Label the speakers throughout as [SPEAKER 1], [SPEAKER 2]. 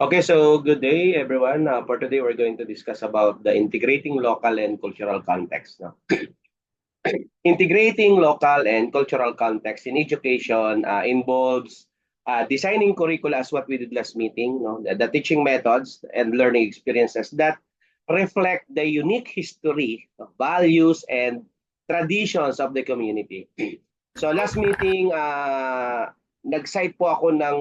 [SPEAKER 1] Okay, so good day, everyone. For today, we're going to discuss about the integrating local and cultural context. No? Integrating local and cultural context in education involves designing curricula as what we did last meeting, no? The teaching methods and learning experiences that reflect the unique history, values, and traditions of the community. So last meeting, nag-cite po ako ng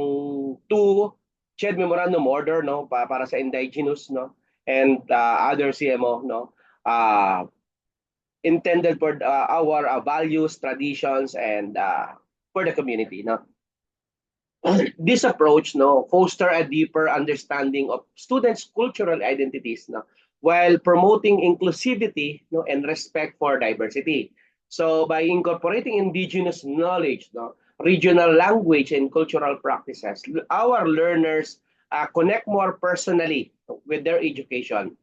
[SPEAKER 1] two shared memorandum order, no, para sa indigenous, no, and other CMO, no, uh, intended for our values, traditions, and for the community, no. This approach, no, foster a deeper understanding of students' cultural identities, no, while promoting inclusivity, no, and respect for diversity. So by incorporating indigenous knowledge, no, regional language and cultural practices, our learners connect more personally with their education.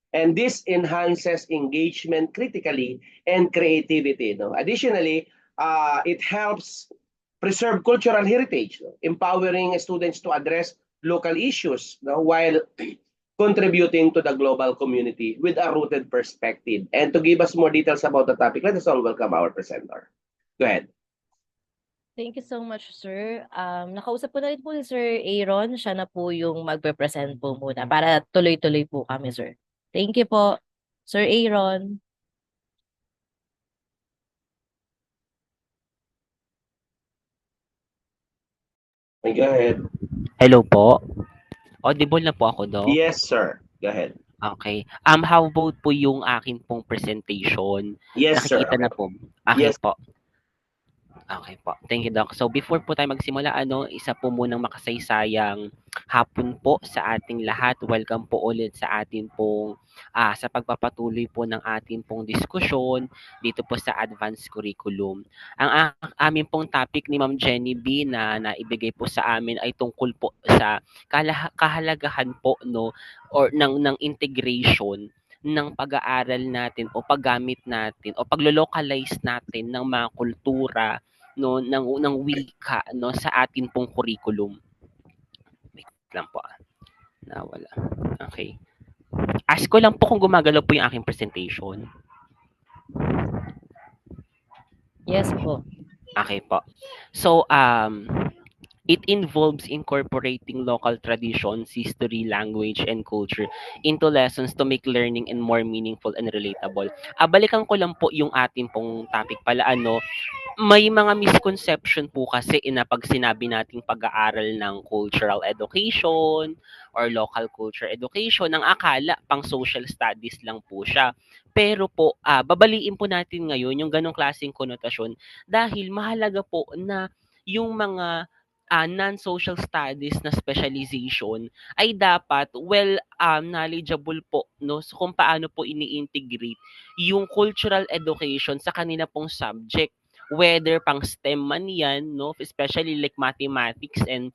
[SPEAKER 1] And this enhances engagement critically and creativity. No? Additionally, it helps preserve cultural heritage, no? Empowering students to address local issues, no? While contributing to the global community with a rooted perspective. And to give us more details about the topic, let us all welcome our presenter. Go ahead.
[SPEAKER 2] Thank you so much, sir. Nakausap ko na rin po si Sir Aaron. Siya na po yung magpe-present po muna para tuloy-tuloy po kami, sir. Thank you po, Sir Aaron.
[SPEAKER 1] Go ahead.
[SPEAKER 3] Hello po. Audible na po ako, Doc?
[SPEAKER 1] Yes, sir. Go ahead.
[SPEAKER 3] Okay. How about po yung akin pong presentation?
[SPEAKER 1] Yes, sir.
[SPEAKER 3] Nakikita
[SPEAKER 1] Okay.
[SPEAKER 3] na po. Okay
[SPEAKER 1] Yes.
[SPEAKER 3] po. Okay po. Thank you, Doc. So before po tayo magsimula, isa po munang makasaysayang hapon po sa ating lahat. Welcome po ulit sa atin pong sa pagpapatuloy po ng ating pong diskusyon dito po sa Advanced Curriculum. Ang amin pong topic ni Ma'am Jenny B na naibigay po sa amin ay tungkol po sa kahalagahan po no or ng integration ng pag-aaral natin o paggamit natin o paglo-localize natin ng mga kultura no ng wika no sa atin pong curriculum. Wait lang po. Nawala. Okay. Ask ko lang po kung gumagalaw po yung aking presentation.
[SPEAKER 2] Yes po.
[SPEAKER 3] Okay po. So, it involves incorporating local traditions, history, language, and culture into lessons to make learning and more meaningful and relatable. Balikan ko lang po yung ating pong topic pala, may mga misconception po kasi na pag sinabi nating pag-aaral ng cultural education or local culture education, ang akala pang social studies lang po siya. Pero po, babaliin po natin ngayon yung ganong klaseng konotasyon dahil mahalaga po na yung mga non-social studies na specialization ay dapat knowledgeable po no so kung paano po ini-integrate yung cultural education sa kanila pong subject, whether pang STEM man yan, no? Especially like mathematics and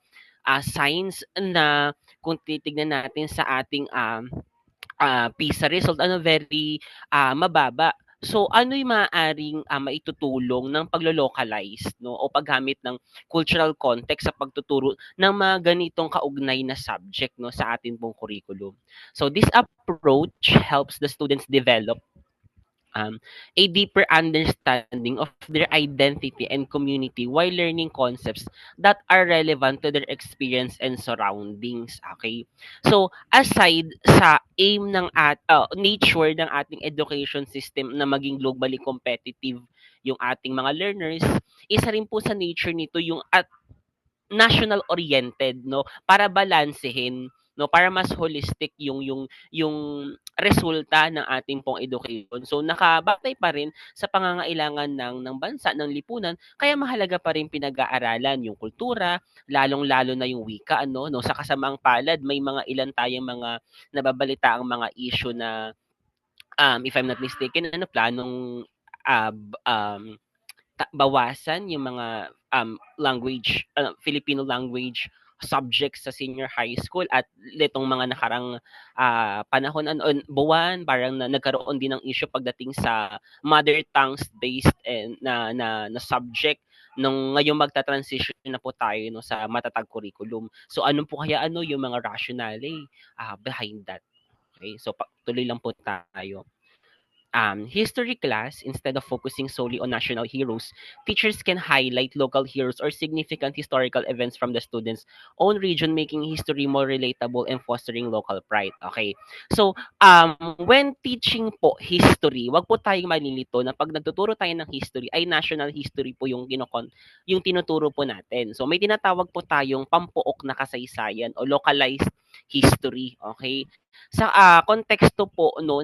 [SPEAKER 3] science na kung titignan natin sa ating PISA result, very mababa. So, ano yung maaaring maitutulong ng paglo-localize no, o paggamit ng cultural context sa pagtuturo ng mga ganitong kaugnay na subject no, sa atin pong curriculum. So, this approach helps the students develop a deeper understanding of their identity and community while learning concepts that are relevant to their experience and surroundings. Okay? So, aside sa aim ng nature ng ating education system na maging globally competitive yung ating mga learners, isa rin po sa nature nito yung at national oriented no para balansehin no para mas holistic yung resulta ng ating pong education. So nakabatay pa rin sa pangangailangan ng bansa, ng lipunan, kaya mahalaga pa rin pinag-aaralan yung kultura, lalong-lalo na yung wika no sa kasamaang palad may mga ilan tayong mga nababalita ang mga issue na if I'm not mistaken planong uh, bawasan yung mga language Filipino language subjects sa senior high school at litong mga nakarang panahon buwan parang nagkaroon din ng issue pagdating sa mother tongues based and na subject nung ngayong magta-transition na po tayo no sa matatag curriculum. So ano po kaya yung mga rationale behind that? Okay? So tuloy lang po tayo. History class, instead of focusing solely on national heroes, teachers can highlight local heroes or significant historical events from the students' own region, making history more relatable and fostering local pride. Okay. So, when teaching po history, wag po tayong malilito na pag nagtuturo tayo ng history, ay national history po yung tinuturo po natin. So, may tinatawag po tayong pampuok na kasaysayan o localized history. Okay. Sa konteksto po no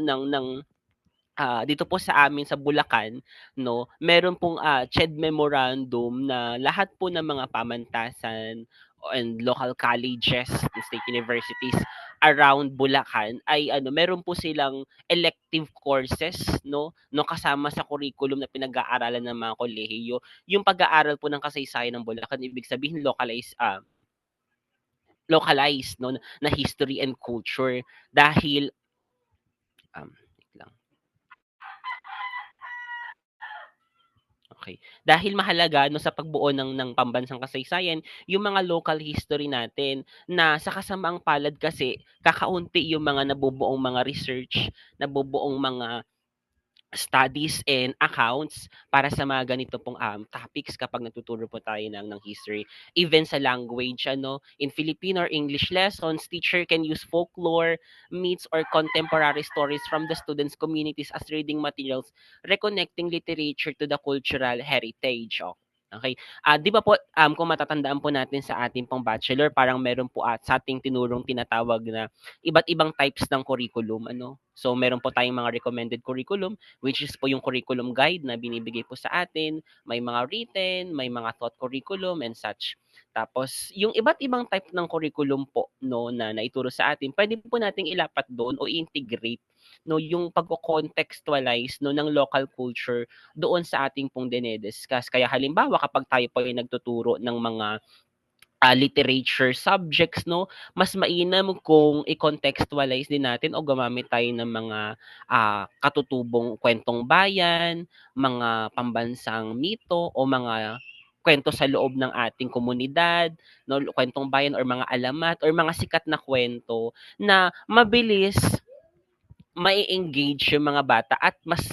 [SPEAKER 3] dito po sa amin sa Bulacan, no, meron pong CHED memorandum na lahat po ng mga pamantasan and local colleges and state universities around Bulacan ay meron po silang elective courses no kasama sa curriculum na pinag-aaralan ng mga kolehiyo. Yung pag-aaral po ng kasaysayan ng Bulacan, ibig sabihin localized no na history and culture dahil wait lang. Okay. Dahil mahalaga no sa pagbuo ng pambansang kasaysayan yung mga local history natin na sa kasamaang palad kasi kakaunti yung mga nabubuong mga research, nabubuong mga studies and accounts para sa mga ganito pong topics kapag nagtuturo po tayo ng history. Even sa language, in Filipino or English lessons, teacher can use folklore, myths, or contemporary stories from the students' communities as reading materials, reconnecting literature to the cultural heritage. Okay. Di ba po, kung matatandaan po natin sa ating pong bachelor, parang meron po at sa ating tinurong tinatawag na iba't ibang types ng curriculum. So, meron po tayong mga recommended curriculum, which is po yung curriculum guide na binibigay po sa atin. May mga written, may mga thought curriculum and such. Tapos, yung iba't ibang type ng curriculum po no, na naituro sa atin, pwede po nating ilapat doon o integrate no yung pagko-contextualize no ng local culture doon sa ating pong dinediscuss. Kaya halimbawa kapag tayo po ay nagtuturo ng mga literature subjects no, mas mainam kung i-contextualize din natin o gumamit tayo ng mga katutubong kwentong bayan, mga pambansang mito o mga kwento sa loob ng ating komunidad, no, kwentong bayan or mga alamat or mga sikat na kwento na mabilis mai-engage yung mga bata at mas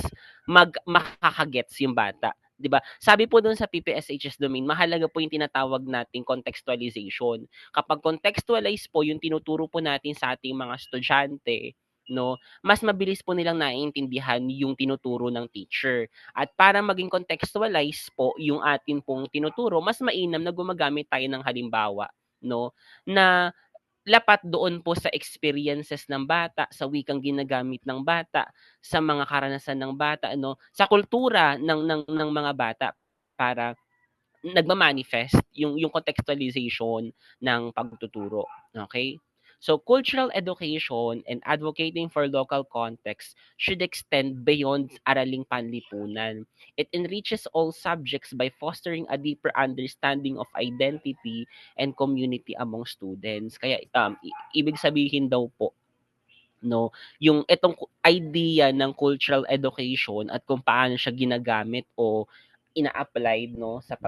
[SPEAKER 3] makakagets yung bata. 'Di ba? Sabi po doon sa PPSHS domain, mahalaga po yung tinatawag nating contextualization. Kapag contextualize po yung tinuturo po natin sa ating mga estudyante, no, mas mabilis po nilang naiintindihan yung tinuturo ng teacher. At para maging contextualize po yung atin pong tinuturo, mas mainam na gumagamit tayo ng halimbawa, no, na lapat doon po sa experiences ng bata, sa wikang ginagamit ng bata, sa mga karanasan ng bata, sa kultura ng mga bata para nagma-manifest yung contextualization ng pagtuturo. Okay? So, cultural education and advocating for local context should extend beyond araling panlipunan. It enriches all subjects by fostering a deeper understanding of identity and community among students. Kaya, ibig sabihin daw po, no, yung itong idea ng cultural education at kung paano siya ginagamit o ina-apply no sa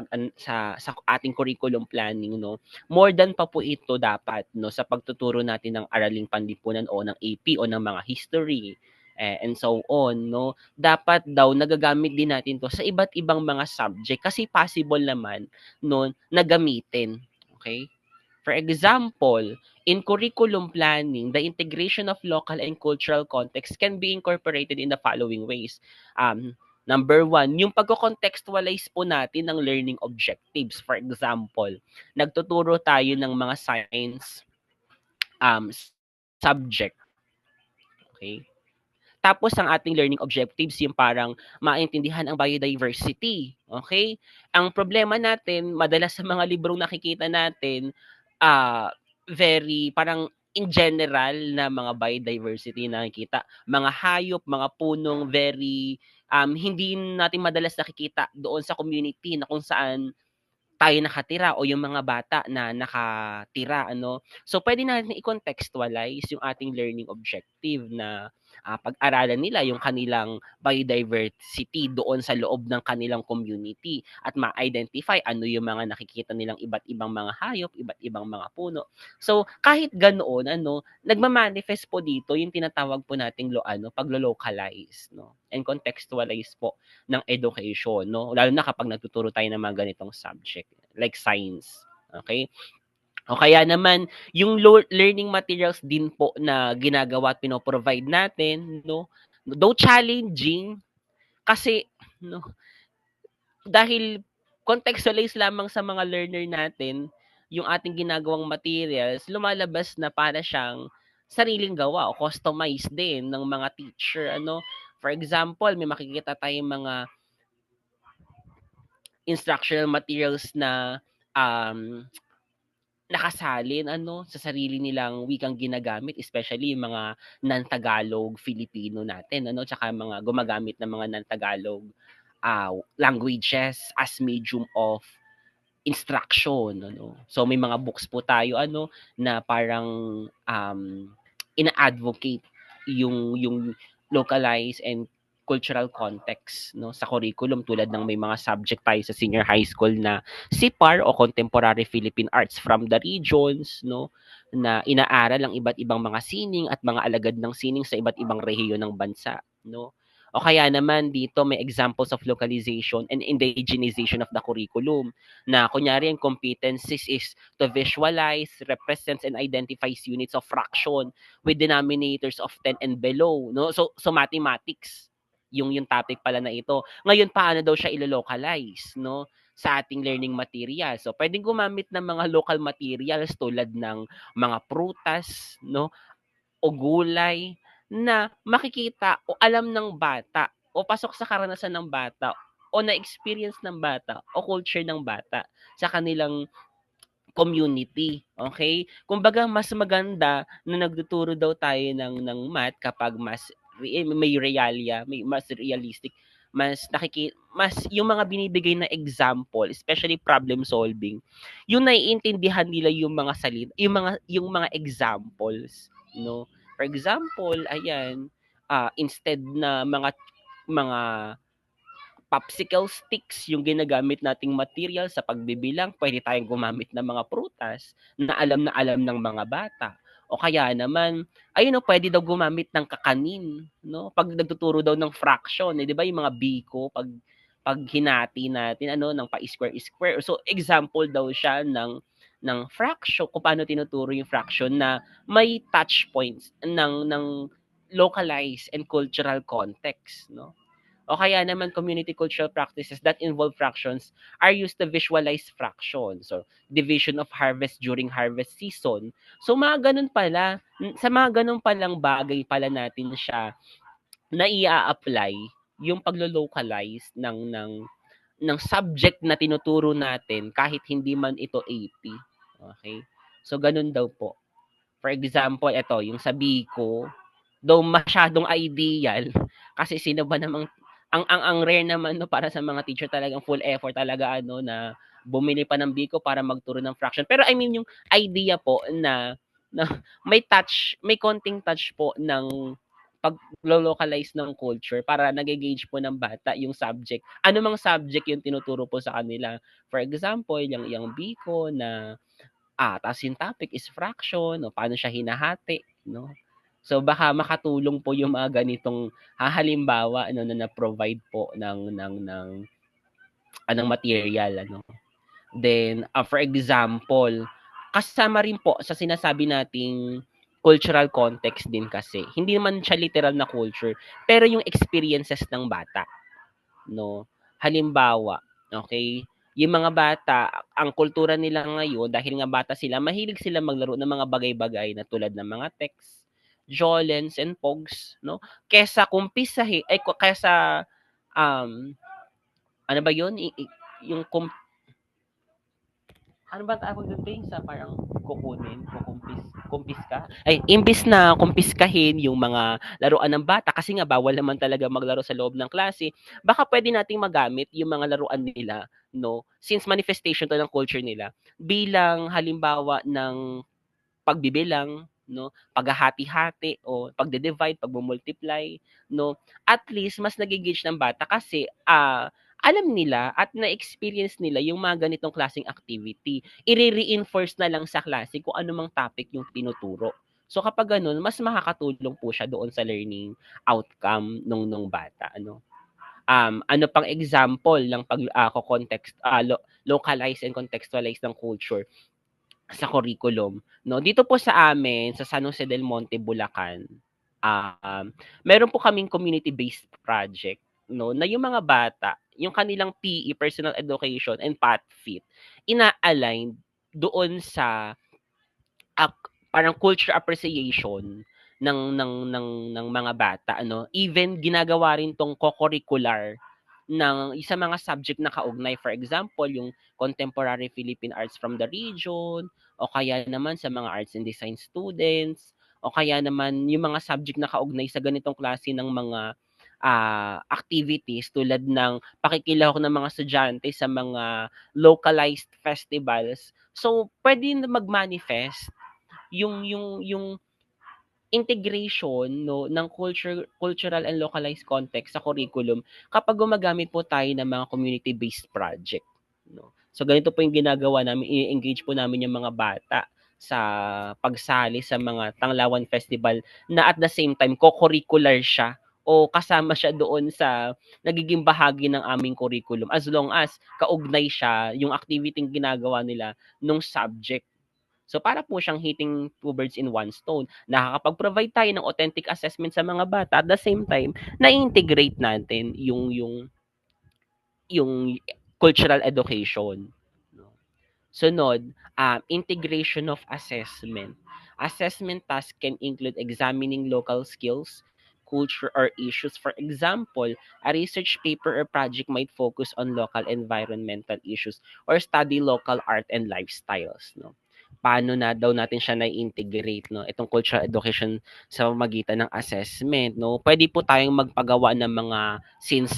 [SPEAKER 3] ating curriculum planning no, more than pa po ito dapat no sa pagtuturo natin ng araling panlipunan o ng AP o ng mga history and so on no, dapat daw nagagamit din natin to sa iba't ibang mga subject kasi possible naman no na gamitin. Okay. For example, in curriculum planning, the integration of local and cultural context can be incorporated in the following ways. Number one, yung pagko-contextualize po natin ng learning objectives. For example, nagtuturo tayo ng mga science subject. Okay? Tapos ang ating learning objectives yung parang maintindihan ang biodiversity. Okay? Ang problema natin, madalas sa mga librong nakikita natin, very parang in general na mga biodiversity na nakikita. Mga hayop, mga punong very hindi natin madalas nakikita doon sa community na kung saan tayo nakatira o yung mga bata na nakatira. So pwede natin i-contextualize yung ating learning objective na pag-aralan nila yung kanilang biodiversity doon sa loob ng kanilang community at ma-identify ano yung mga nakikita nilang iba't ibang mga hayop, iba't ibang mga puno. So, kahit ganoon, nagma-manifest po dito yung tinatawag po nating paglo-localize, no? And contextualize po ng education, no? Lalo na kapag nagtuturo tayo ng mga ganitong subject, like science. Okay? O kaya naman, yung learning materials din po na ginagawa at pino-provide natin, no? Though challenging, kasi, no, dahil contextualize lamang sa mga learner natin, yung ating ginagawang materials, lumalabas na para siyang sariling gawa o customized din ng mga teacher, ano. For example, may makikita tayong mga instructional materials na um, nakasalin sa sarili nilang wikang ginagamit, especially yung mga non-Tagalog Filipino natin, tsaka mga gumagamit ng mga non-Tagalog languages as medium of instruction, So may mga books po tayo na parang ina-advocate yung localized and cultural context, sa curriculum, tulad ng may mga subject tayo sa senior high school na CPAR o Contemporary Philippine Arts from the regions, na inaaral ang iba't ibang mga sining at mga alagad ng sining sa iba't ibang rehiyon ng bansa, no? O kaya naman dito may examples of localization and indigenization of the curriculum, na kunyari ang competencies is to visualize, represents, and identifies units of fraction with denominators of 10 and below, no? So mathematics yung topic pala na ito. Ngayon, paano daw siya ilo-localize, no, sa ating learning material? So pwedeng gumamit ng mga local materials tulad ng mga prutas, no, o gulay na makikita o alam ng bata o pasok sa karanasan ng bata o na-experience ng bata o culture ng bata sa kanilang community, okay? Kumbaga mas maganda na nagtuturo daw tayo ng math kapag may realia, may mas realistic, mas yung mga binibigay na example, especially problem solving, yung naiintindihan nila yung mga salita, yung mga examples, no? For example, ayan, instead na mga popsicle sticks yung ginagamit nating material sa pagbibilang, pwede tayong gumamit ng mga prutas na alam ng mga bata. O kaya naman, ayun, pwede daw gumamit ng kakanin, no? Pag nagtuturo daw ng fraction, 'di ba, yung mga biko, pag hinati natin ng pa-square square. So example daw siya ng fraction, kung paano tinuturo yung fraction na may touch points ng localized and cultural context, no? O kaya naman community cultural practices that involve fractions are used to visualize fractions. So, division of harvest during harvest season. So, mga ganun pala. Sa mga ganun palang bagay pala natin siya na i-apply yung paglo-localize ng subject na tinuturo natin kahit hindi man ito AP. Okay? So, ganun daw po. For example, ito, yung sa Biko, though masyadong ideal, kasi sino ba namang ang rare naman para sa mga teacher talagang full effort talaga na bumili pa ng Biko para magturo ng fraction. Pero I mean yung idea po na may konting touch po ng pag-localize ng culture para nage-gauge po ng bata yung subject. Ano mang subject yung tinuturo po sa kanila. For example, yung Biko na tapos yung topic is fraction, o paano siya hinahati, no? So baka makatulong po yung mga ganitong halimbawa na na-provide po ng material, Then for example, kasama rin po sa sinasabi nating cultural context din kasi. Hindi naman siya literal na culture, pero yung experiences ng bata, no? Halimbawa, okay? Yung mga bata, ang kultura nila ngayon, dahil nga bata sila, mahilig sila maglaro ng mga bagay-bagay na tulad ng mga text, Jolens and Pogs, no? Kesa ano ba yun? Yung ano ba tawag doon, Ping? Sa parang kumpiska? Ay, imbis na kumpiskahin yung mga laruan ng bata, kasi nga bawal naman talaga maglaro sa loob ng klase, baka pwede nating magamit yung mga laruan nila, no? Since manifestation to ng culture nila, bilang halimbawa ng pagbibilang, no? Paghahati-hati o pagde-divide, pagmo-multiply, no? At least mas nage-gauge ng bata kasi alam nila at na-experience nila yung mga ganitong klaseng activity. I-re-reinforce na lang sa klase kung ano mang topic yung tinuturo. So kapag ganun, mas makakatulong po siya doon sa learning outcome nung bata, ano. Ano pang example ng context localize and contextualize ng culture sa curriculum, no? Dito po sa amin sa San Jose del Monte, Bulacan, meron po kaming community-based project, no, na yung mga bata, yung kanilang PE, personal education and path fit, ina-align doon sa parang culture appreciation ng mga bata, ano. Even ginagawa rin 'tong co-curricular ng sa mga subject na kaugnay. For example, yung contemporary Philippine arts from the region o kaya naman sa mga arts and design students o kaya naman yung mga subject na kaugnay sa ganitong klase ng mga, activities tulad ng pakikilahok ng mga estudyante sa mga localized festivals. So, puwede na mag-manifest yung integration, no, ng cultural and localized context sa curriculum kapag gumagamit po tayo ng mga community-based project, no. So ganito po yung ginagawa namin, i-engage po namin yung mga bata sa pagsali sa mga Tanglawan Festival na at the same time co-curricular siya o kasama siya doon sa nagiging bahagi ng aming curriculum as long as kaugnay siya yung activity ginagawa nila nung subject. So para po siyang hitting two birds in one stone. Nakakapag-provide tayo ng authentic assessment sa mga bata at the same time na-integrate natin yung cultural education, no. Sunod, integration of assessment. Assessment tasks can include examining local skills, culture, or issues. For example, a research paper or project might focus on local environmental issues or study local art and lifestyles, no. Paano na daw natin siya na-integrate, no, itong cultural education sa pamamagitan ng assessment, no. Pwede po tayong magpagawa ng mga since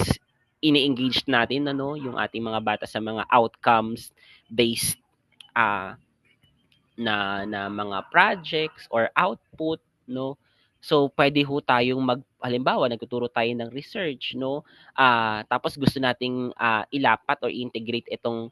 [SPEAKER 3] ini-engage natin ano yung ating mga bata sa mga outcomes based ah, na mga projects or output, no? So, pwede ho tayong halimbawa, nagtuturo tayo ng research, no? Tapos gusto nating ilapat or integrate itong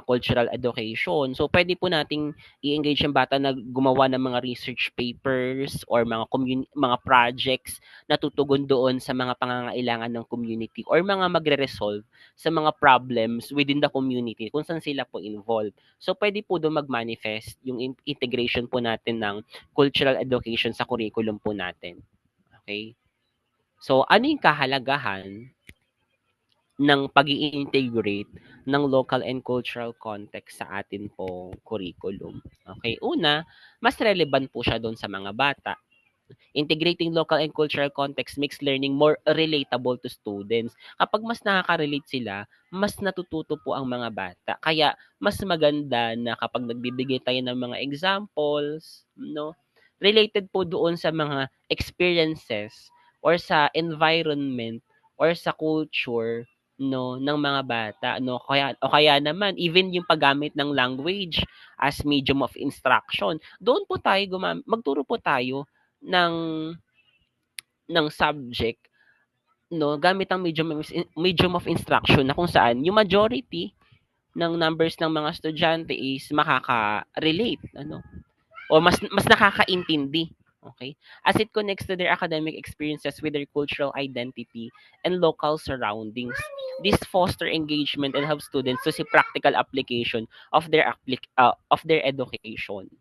[SPEAKER 3] cultural education. So, pwede po nating i-engage yung bata na gumawa ng mga research papers or mga projects na tutugon doon sa mga pangangailangan ng community or mga magre-resolve sa mga problems within the community kung saan sila po involved. So, pwede po doon mag-manifest yung integration po natin ng cultural education sa curriculum po natin. Okay? So, ano yung kahalagahan ng pag-i-integrate ng local and cultural context sa atin pong curriculum? Okay? Una, mas relevant po siya doon sa mga bata. Integrating local and cultural context makes learning more relatable to students. Kapag mas nakaka-relate sila, mas natututo po ang mga bata. Kaya mas maganda na kapag nagbibigay tayo ng mga examples, no, related po doon sa mga experiences or sa environment or sa culture, no, ng mga bata, no. Kaya naman even yung paggamit ng language as medium of instruction, doon po tayo magturo po tayo ng subject, no, gamit ang medium of instruction na kung saan yung majority ng numbers ng mga estudyante is makaka-relate, ano, o mas nakakaintindi. Okay? As it connects to their academic experiences with their cultural identity and local surroundings. This foster engagement and helps students to see practical application of their education.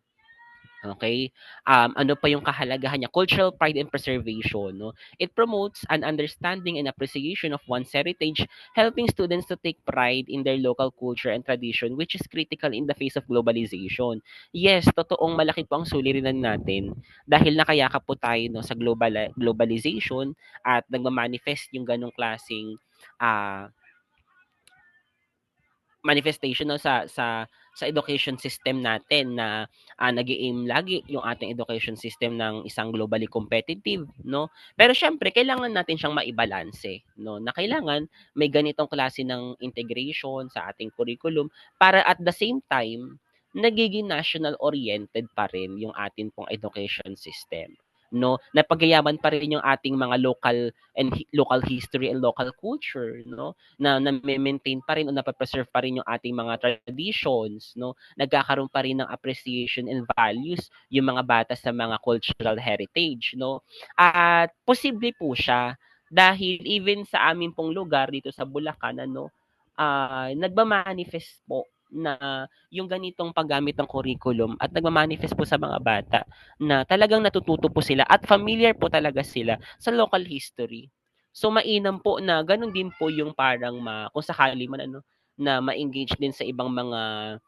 [SPEAKER 3] Okay? Ano pa yung kahalagahan niya? Cultural pride and preservation, no? It promotes an understanding and appreciation of one's heritage, helping students to take pride in their local culture and tradition, which is critical in the face of globalization. Yes, totoong malaki po ang suliranin natin dahil nakayakap po tayo, no, sa globalization at nagma-manifest yung ganong klaseng ah, manifestation, no, sa education system natin na nag-aim lagi yung ating education system ng isang globally competitive, no. Pero syempre kailangan natin siyang maibalanse, no, na kailangan may ganitong klase ng integration sa ating curriculum para at the same time nagiging national-oriented pa rin yung atin pong education system. No, napagayaman pa rin yung ating mga local history and local culture, no, na maintain pa rin o napapreserve pa rin yung ating mga traditions, no, nagkakaroon pa rin ng appreciation and values yung mga bata sa mga cultural heritage, no, at posible po siya dahil even sa amin pong lugar dito sa Bulacan, ano, nagma-manifest po na yung ganitong paggamit ng curriculum at nagma-manifest po sa mga bata na talagang natututo po sila at familiar po talaga sila sa local history. So mainam po na ganun din po yung parang kung sakali man ano na ma-engage din sa ibang mga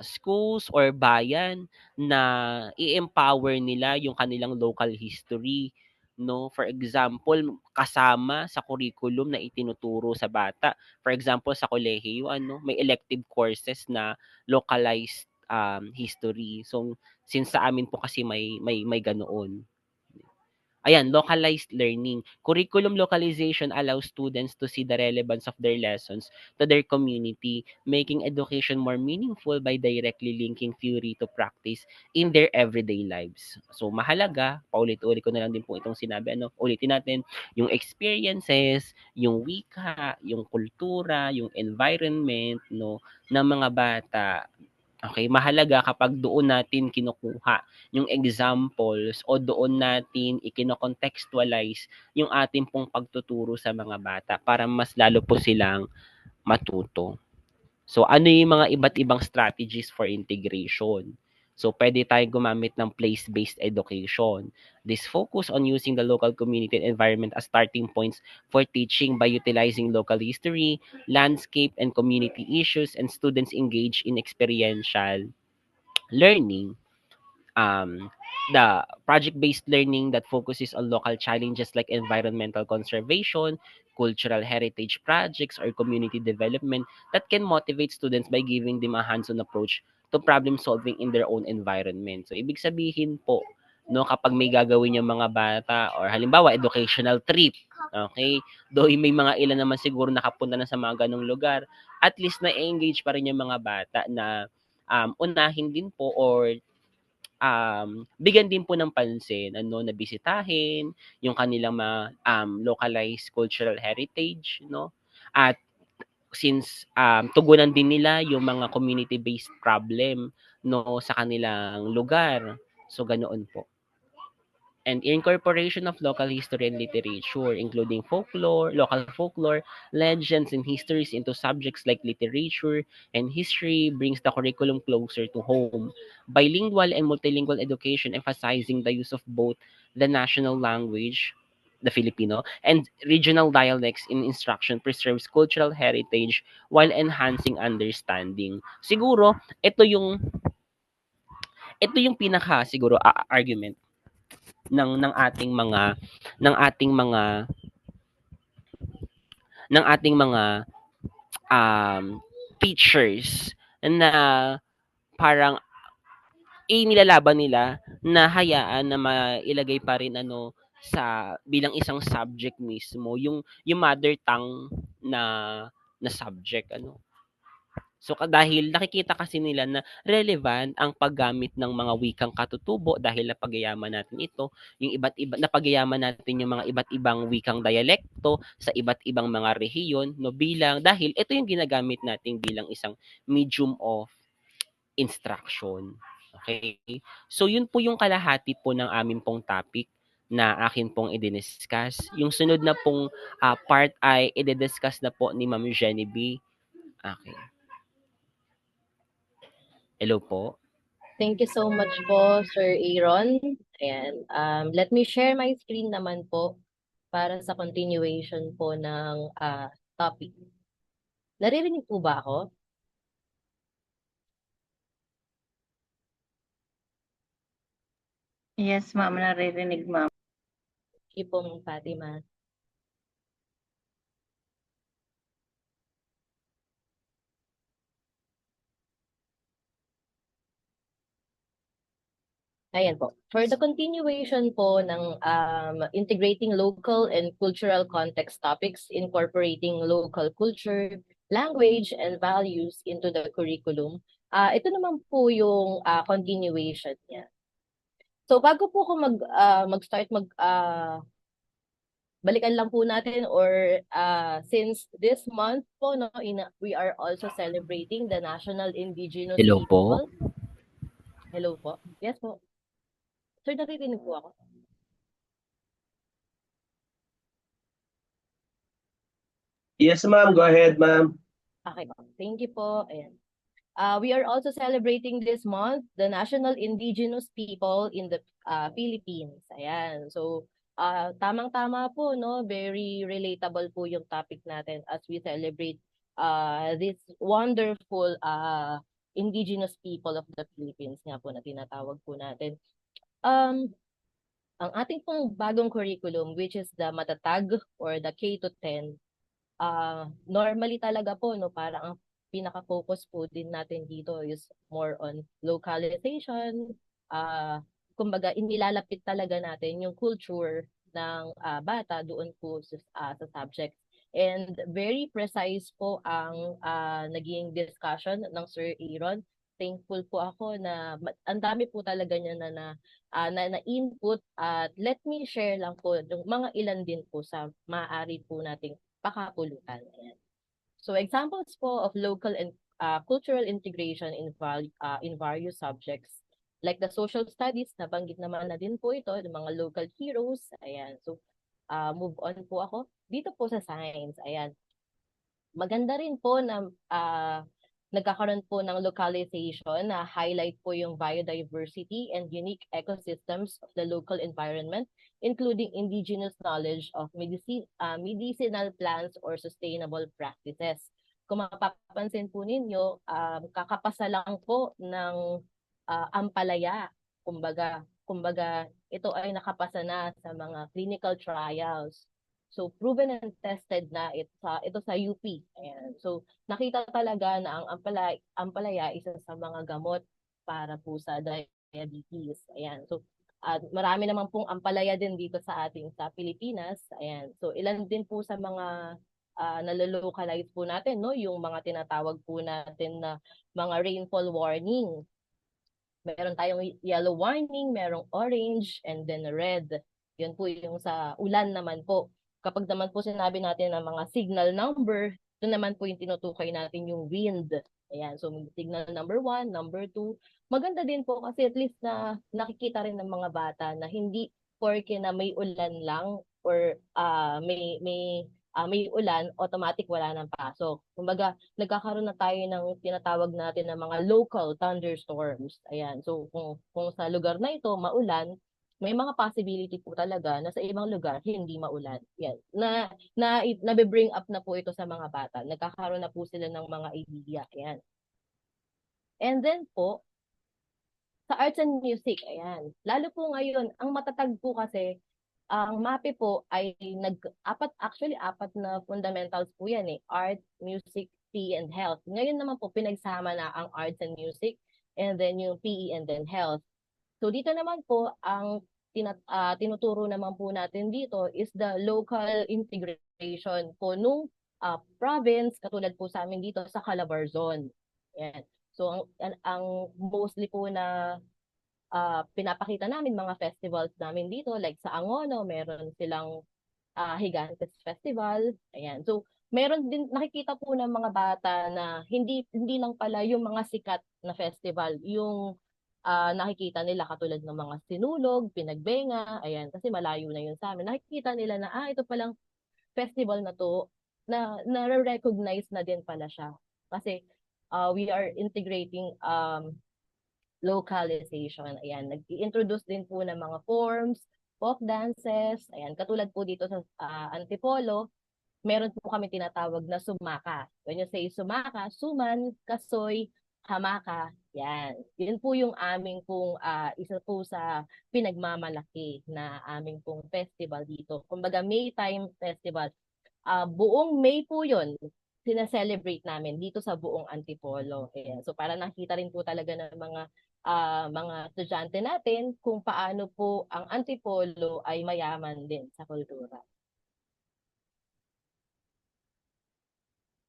[SPEAKER 3] schools or bayan na i-empower nila yung kanilang local history, no? For example, kasama sa curriculum na itinuturo sa bata. For example, sa kolehiyo, ano, may elective courses na localized history. So, since sa amin po kasi may ganoon. Ayan, localized learning. Curriculum localization allows students to see the relevance of their lessons to their community, making education more meaningful by directly linking theory to practice in their everyday lives. So, mahalaga, paulit-ulit ko na lang din po itong sinabi, ano, ulitin natin, yung experiences, yung wika, yung kultura, yung environment, no, ng mga bata. Okay, mahalaga kapag doon natin kinukuha yung examples o doon natin ikino-contextualize yung ating pong pagtuturo sa mga bata para mas lalo po silang matuto. So, ano yung mga iba't ibang strategies for integration? So, pwede tayong gumamit ng place-based education. This focus on using the local community and environment as starting points for teaching by utilizing local history, landscape, and community issues, and students engage in experiential learning. The project-based learning that focuses on local challenges like environmental conservation, cultural heritage projects, or community development that can motivate students by giving them a hands-on approach to problem solving in their own environment. So, ibig sabihin po, no, kapag may gagawin yung mga bata or halimbawa educational trip, okay, though may mga ilan naman siguro nakapunta na sa mga ganong lugar, at least na-engage pa rin yung mga bata na unahin din po or bigyan din po ng pansin ano na bisitahin yung kanilang mga localized cultural heritage, no, at since tugunan din nila yung mga community based problem, no, sa kanilang lugar, so ganoon po. And incorporation of local history and literature, including folklore, local folklore, legends, and histories into subjects like literature and history brings the curriculum closer to home. Bilingual and multilingual education emphasizing the use of both the national language, the Filipino, and regional dialects in instruction preserves cultural heritage while enhancing understanding. Siguro, ito yung pinaka siguro argument ng ating mga ng ating mga ng ating mga teachers na parang nilalaban nila na hayaan na mailagay pa rin ano sa bilang isang subject mismo yung mother tongue na na subject ano. So dahil nakikita kasi nila na relevant ang paggamit ng mga wikang katutubo dahil napagayaman natin ito, yung iba't iba napagayaman natin yung mga iba't ibang wikang dialekto sa iba't ibang mga rehiyon no bilang dahil ito yung ginagamit natin bilang isang medium of instruction. Okay? So yun po yung kalahati po ng amin pong topic na akin pong i-discuss. Yung sunod na pong part ay i-discuss na po ni Ma'am Genevieve. Okay. Hello po.
[SPEAKER 2] Thank you so much po, Sir Aaron. And let me share my screen naman po para sa continuation po ng topic. Naririnig po ba ako?
[SPEAKER 4] Yes, ma'am. Naririnig, ma'am.
[SPEAKER 2] Sige po, Ma'am Fatima. Ayan po. For the continuation po ng integrating local and cultural context topics, incorporating local culture, language, and values into the curriculum, Ito naman po yung continuation niya. So bago po ako mag-start balikan lang po natin or since this month po no we are also celebrating the National Indigenous
[SPEAKER 3] Hello po.
[SPEAKER 2] People. Hello po. Yes po. Sir, naririnig po ako.
[SPEAKER 1] Yes, ma'am. Go ahead, ma'am.
[SPEAKER 2] Okay po. Thank you po. Ayan. We are also celebrating this month the National Indigenous People in the Philippines. Ayan. So, tamang-tama po, no? Very relatable po yung topic natin as we celebrate this wonderful indigenous people of the Philippines nga po na tinatawag po natin. Ang ating pong bagong curriculum, which is the Matatag or the K-10, normally talaga po, no, parang ang pinaka-focus po din natin dito is more on localization. Kumbaga, inilalapit talaga natin yung culture ng bata doon po sa subject. And very precise po ang naging discussion ng Sir Aaron. Thankful po ako na ang dami po talaga niya na input at let me share lang po yung mga ilan din po sa maaari po nating pakapulutan. So examples po of local and cultural integration in various subjects like the social studies, nabanggit naman na din po ito, ng mga local heroes. Ayan. So move on po ako. Dito po sa science, ayan. Maganda rin po na nagkakaroon po ng localization na highlight po yung biodiversity and unique ecosystems of the local environment, including indigenous knowledge of medicinal plants or sustainable practices. Kung mapapansin po ninyo, kakapasa lang po ng ampalaya. Kumbaga, ito ay nakapasa na sa mga clinical trials. So, proven and tested na ito sa UP. Ayan. So, nakita talaga na ang ampalaya isa sa mga gamot para po sa diabetes. Ayan. So, marami naman pong ampalaya din dito sa Pilipinas. Ayan. So, ilan din po sa mga nalolocalize po natin, no? Yung mga tinatawag po natin na mga rainfall warning. Meron tayong yellow warning, merong orange, and then red. Yun po yung sa ulan naman po. Kapag naman po sinabi natin ng mga signal number, ito naman po yung tinutukoy natin yung wind. Ayan, so signal number 1, number 2. Maganda din po kasi at least na nakikita rin ng mga bata na hindi porke na may ulan lang or may ulan, automatic wala nang pasok. Kumbaga, nagkakaroon na tayo ng tinatawag natin ng mga local thunderstorms. Ayan, so kung sa lugar na ito maulan, may mga possibility po talaga na sa ibang lugar hindi maulan. Yan. Nabe-bring up na po ito sa mga bata. Nagkakaroon na po sila ng mga idea. Yan. And then po, sa arts and music, ayan. Lalo po ngayon, ang matatag po kasi, ang MAPE po ay apat na fundamentals po yan eh. Art, music, PE, and health. Ngayon naman po, pinagsama na ang arts and music, and then yung PE and then health. So dito naman po, ang tinuturo naman po natin dito is the local integration po nung province, katulad po sa amin dito sa Calabarzon. Yan. So ang mostly po na pinapakita namin mga festivals namin dito, like sa Angono, meron silang Higantes Festival. Ayan. So meron din nakikita po ng mga bata na hindi lang pala yung mga sikat na festival, yung nakikita nila katulad ng mga sinulog, pinagbenga, ayan, kasi malayo na yun sa amin. Nakikita nila na, ito palang festival na to, na na-recognize na din pala siya. Kasi we are integrating localization. Ayan, nag-introduce din po ng mga forms, folk dances, ayan, katulad po dito sa Antipolo, meron po kami tinatawag na sumaka. When you say sumaka, suman, kasoy, hamaka, yan. Yun po yung aming pong isa po sa pinagmamalaki na aming pong festival dito. Kumbaga Maytime Festival. Buong May po yun, sinaselebrate namin dito sa buong Antipolo. Ayan. So para nakita rin po talaga ng mga estudyante natin kung paano po ang Antipolo ay mayaman din sa kultura.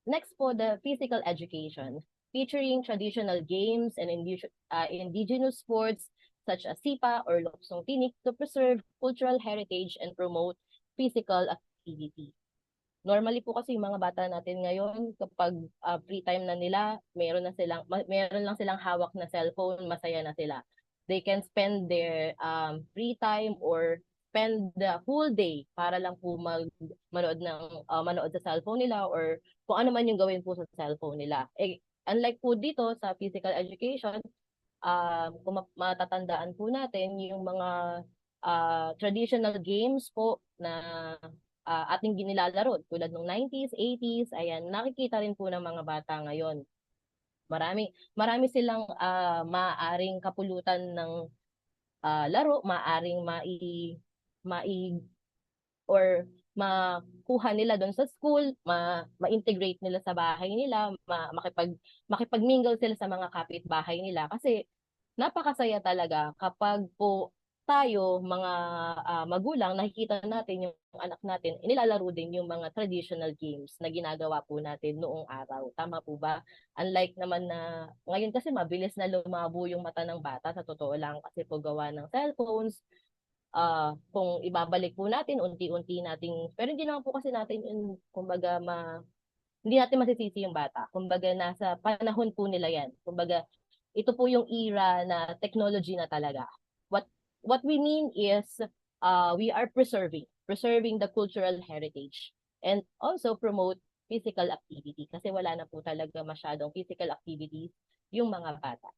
[SPEAKER 2] Next po, the physical education. featuring traditional games and indigenous sports such as sipa or luksong tinik to preserve cultural heritage and promote physical activity. Normally po kasi yung mga bata natin ngayon, kapag free time na nila, meron lang silang hawak na cellphone, masaya na sila. They can spend their free time or spend the whole day para lang po manood sa cellphone nila or kung ano man yung gawin po sa cellphone nila. Unlike po dito sa physical education, kung matatandaan po natin yung mga traditional games po na ating ginilalaro tulad ng 90s, 80s, ayan, nakikita rin po ng mga bata ngayon. Marami silang maaaring kapulutan ng laro, maaaring or makuha nila doon sa school, ma-integrate nila sa bahay nila, makipag-mingle sila sa mga kapitbahay nila kasi napakasaya talaga kapag po tayo, mga magulang, nakikita natin yung anak natin, inilalaro din yung mga traditional games na ginagawa po natin noong araw. Tama po ba? Unlike naman na, ngayon kasi mabilis na lumabo yung mata ng bata, sa totoo lang, kasi po gawa ng cellphones, kung ibabalik po natin, unti-unti nating, pero hindi naman po kasi natin yung, kumbaga, hindi natin masisisi yung bata. Kumbaga, nasa panahon po nila yan. Kumbaga, ito po yung era na technology na talaga. What we mean is we are preserving the cultural heritage and also promote physical activity kasi wala na po talaga masyadong physical activities yung mga bata.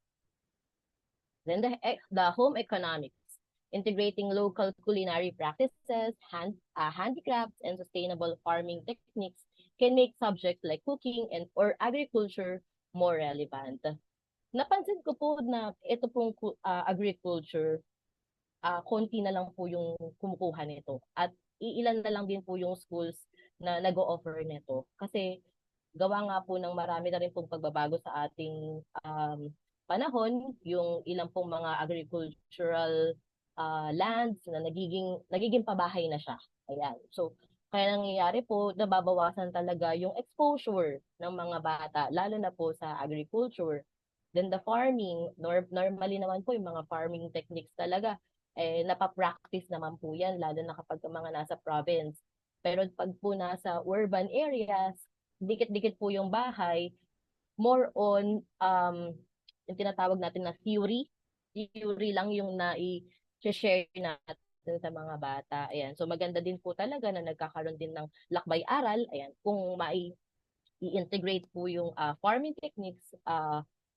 [SPEAKER 2] Then the home economics, integrating local culinary practices, handicrafts, and sustainable farming techniques can make subjects like cooking or agriculture more relevant. Napansin ko po na ito pong agriculture, konti na lang po yung kumukuha nito. At iilan na lang din po yung schools na nag-o-offer nito. Kasi gawa nga po ng marami na rin pong pagbabago sa ating panahon, yung ilang pong mga agricultural lands na nagiging pabahay na siya. Ayan. So, kaya nangyayari po, nababawasan talaga yung exposure ng mga bata, lalo na po sa agriculture. Then the farming, normally naman po yung mga farming techniques talaga, napapractice naman po yan, lalo na kapag mga nasa province. Pero pag po nasa urban areas, dikit-dikit po yung bahay, more on yung tinatawag natin na theory lang yung share natin sa mga bata. Ayan. So maganda din po talaga na nagkakaroon din ng lakbay-aral. Ayan. Kung i-integrate po yung farming techniques,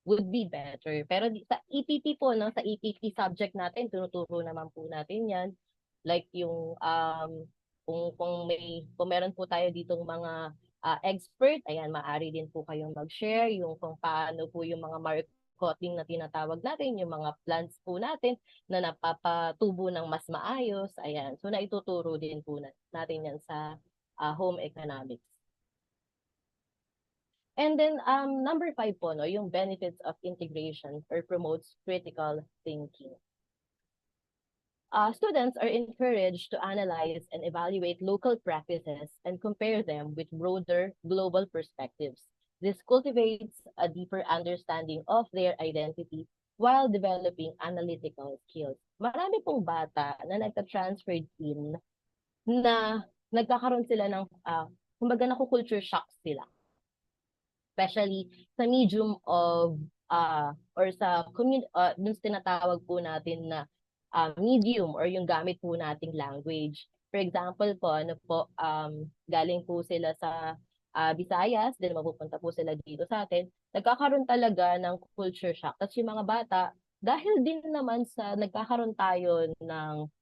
[SPEAKER 2] would be better. Pero sa EPP po, no, sa EPP subject natin, tinuturo naman po natin yan. Like yung, kung meron po tayo ditong mga expert, ayan, maaari din po kayong mag-share yung kung paano po yung mga marketing na tinatawag natin, yung mga plants po natin na napapatubo ng mas maayos. Ayan, so naituturo din po natin yan sa home economics. And then number 5 po, no, yung benefits of integration or promotes critical thinking. Students are encouraged to analyze and evaluate local practices and compare them with broader global perspectives. This cultivates a deeper understanding of their identity while developing analytical skills. Marami pong bata na nagka-transferred in na nagkakaroon sila ng, kumbaga naku-culture shock sila. Especially sa medium of or sa dun tinatawag po natin na medium or yung gamit po nating language. For example po, galing po sila sa Visayas, then mapupunta po sila dito sa atin, nagkakaroon talaga ng culture shock. Tapos yung mga bata, dahil din naman sa nagkakaroon tayo ng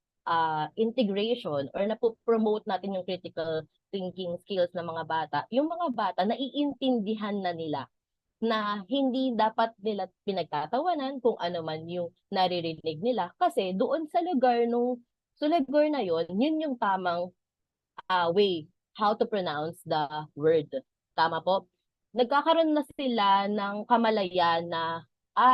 [SPEAKER 2] integration or napopromote natin yung critical thinking skills ng mga bata, yung mga bata naiintindihan na nila na hindi dapat nila pinagtatawanan kung ano man yung naririnig nila kasi doon sa lugar na yun yung tamang way how to pronounce the word. Tama po? Nagkakaroon na sila ng kamalayan na